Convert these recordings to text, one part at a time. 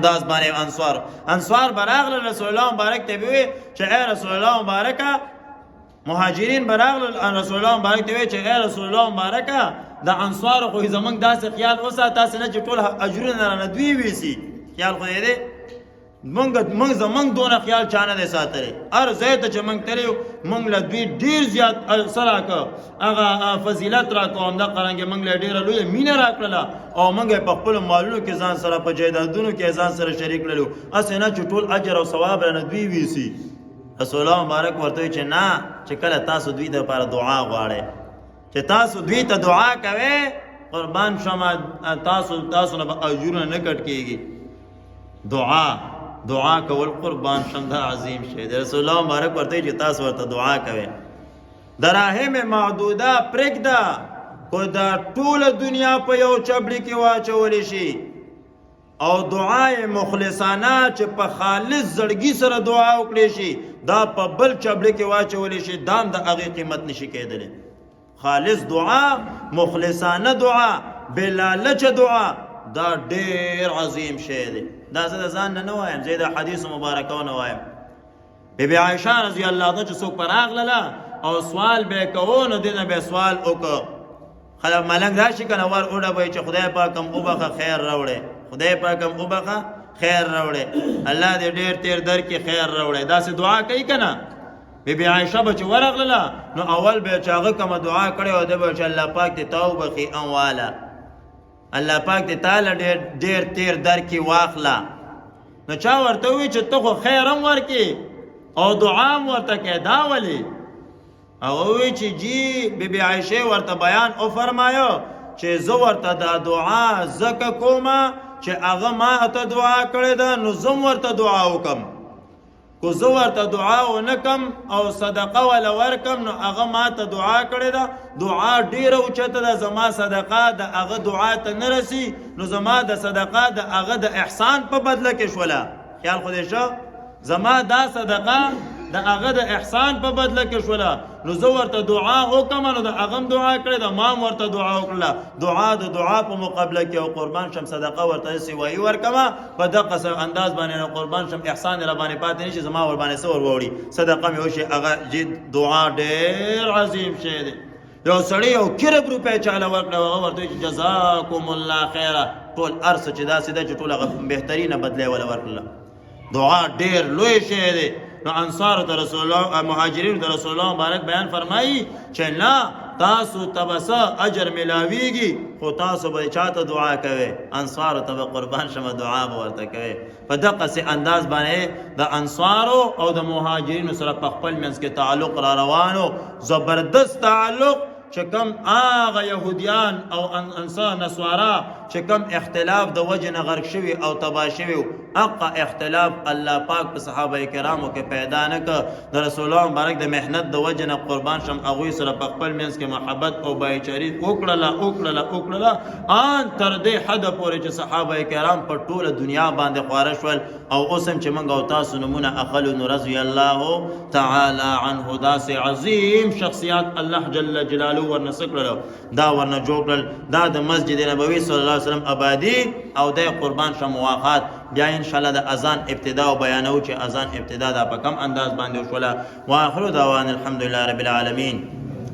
انداز باندې انصار براغله رسول الله مبارک ته وی چې اے رسول الله مبارکه مهاجرین براغله رسول الله مبارک ته وی چې اے رسول الله مبارکه د انصار خو زمنګ داسې خیال اوسه تاسو نه چې ټول اجرونه نه دوی ویسي خیال خو دې مونږ زمنګ دونه خیال چانه دې ساتره ار زید چې مونږ تریو مونږ له دوی ډیر زیات سره کا هغه فضیلت را کوم دا قرانګه مونږ له ډیر لوی مینه راکړه او مونږ په خپل مالونو کې ځان سره په جیدادونو کې ځان سره شریک لرو اسنه چې ټول اجر او ثواب نه دوی ویسي رسول الله مبارک ورته چې نه چې کله تاسو دوی د لپاره دعا غواړئ چې تاسو دوی ته دعا کوئ قربان شمه تاسو نه اجرونه نه کټ کیږي دعا کول قربان شم دا عظیم شی دی رسول الله مبارک ورته چې تاسو ورته دعا کوئ دراهم معدوده پرېږده کو دا ټول دنیا په یو چبړي کې واچول شي او دعای مخلصانه چې په خالص زړګي سره دعا وکړي شي دا په بل چبړي کې واچول شي دام د هغې قیمت نشي کېدلی خالص دعا مخلصانه دعا بلالچ دعا دا ډیر عظیم شی دی دا زه د ځان نه وایم زه د حدیث مبارکو نه وایم بیبي عایشه رضی الله عنها چې څوک پراغله او سوال به کوو نو دینه به سوال وکړو خلک ملنګ راشي کنه ور اوډه به چې خدای پاکم وبخه خیر راوړي خدای پاکم وبخه خیر راوړي الله دې ډیر تیر در کې خیر راوړي دا سه دعا کوي کنه بیبي عایشه به چې ورغله نو اول به چې هغه کوم دعا کړي او د به چې الله پاک دې توبه خي انواله الله پاک دې تعالی ډیر تیر در کې واخلا نو چا ورته وی چې ته خو خیر هم ورکی او دعا هم ورته کې دا ولی او وی چې جی بیبي عایشه ورته بیان او فرمایو چې زه ورته دا دعا زکه کومه چې هغه ما ته دعا کړې ده نو زم ورته دعا وکم کو زه ورته دعا ونکم او صدقه ولا ورکم نو هغه ما ته دعا کړې ده دعا ډیره اوچته ده زما صدقه د هغه دعا ته نه رسی نو زما د صدقه د هغه د احسان په بدله کې شوله خیال خو دې شو زما دا صدقه د هغه د احسان په بدله کې شوله نو زه ورته دعا وکم نو د هغه دعا کړې ده ما ورته دعا وکړله دعا د دعا په مقابله کې او قربان شم صدقه ورته سوایي ورکما په دغه انداز باندې قربان شم احسان را باندې پاتې نشي زما ور باندې سور ووري صدقه مې وشي هغه جد دعا ډېر عظیم شی دی یو سړی یو کرب روپۍ چاله ورکړه هغه ورته چې جزاکم الله خیره ټول ارس چې داسې ده چې ټول هغه بهترینه بدلی ولا ورکړله دعا ډېر لوی شی دی نو انصار ته رسول الله مهاجرین ته رسول الله مبارک بیان فرمایي چې نه تاسو تبسا اجر ملاویږي خو تاسو به چاته دعا کوي انصار ته قربان شمه دعا به ورته کوي په دغه سي انداز باندې د انصار او د مهاجرین سره په خپل منځ کې تعلق را روانو زبردست تعلق چې کم آغا یهودیان او انصار نسوارا چې کم اختلاف د وجه نه غرق شوي او تباه شوي اقا اختلاف الله پاک په صحابه کرامو کې پیدا نه کړ د رسول الله مبارک د محنت د وجه نه قربان شم هغوی سره په خپل منځ کې محبت او بایچاري وکړله ان تر دې حد پورې چې صحابه کرام په ټوله دنیا باندې خواره شول او اوس هم چې موږ او تاسو نمونه اخلو نو رضی الله تعالی عنه داسې عظیم شخصیات الله جل جلاله ورنسکړل دا ورنه جوړ کړل دا د مسجد نبوي صلی الله علیه وسلم آبادی او د قربان شم مواقات بیا ان شاء الله د اذان ابتدا او بیانو چې اذان ابتدا دا په کم انداز باندې وشوله واخر دعوانا الحمدلله رب العالمین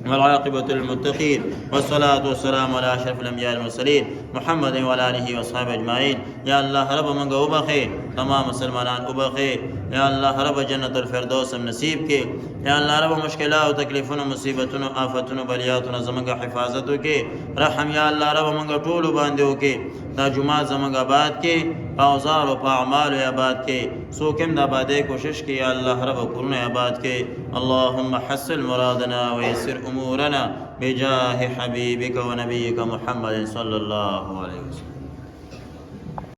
والعاقبة للمتقين والصلاة والسلام على أشرف الأنبياء المرسلين محمد وعلى آله وصحبه أجمعين يا الله رب من وبخي تمام مسلمان وبخي يا الله رب جنة الفردوس نصیب کے یا اللہ رب مشکلات و تکلیفون و مصیبتون و آفتون و بلیاتون زمانگا حفاظتو کے رحم یا اللہ رب منگا طول باندیو کے دا جماعت زمانگا آباد کے اوزار و اعمال آباد کے سوکم دا آبادے کوشش کی یا اللہ رب قرون آباد کے اللهم حسن مرادنا ويسر امورنا بجاه حبيبك ونبيك محمد صلى الله عليه وسلم.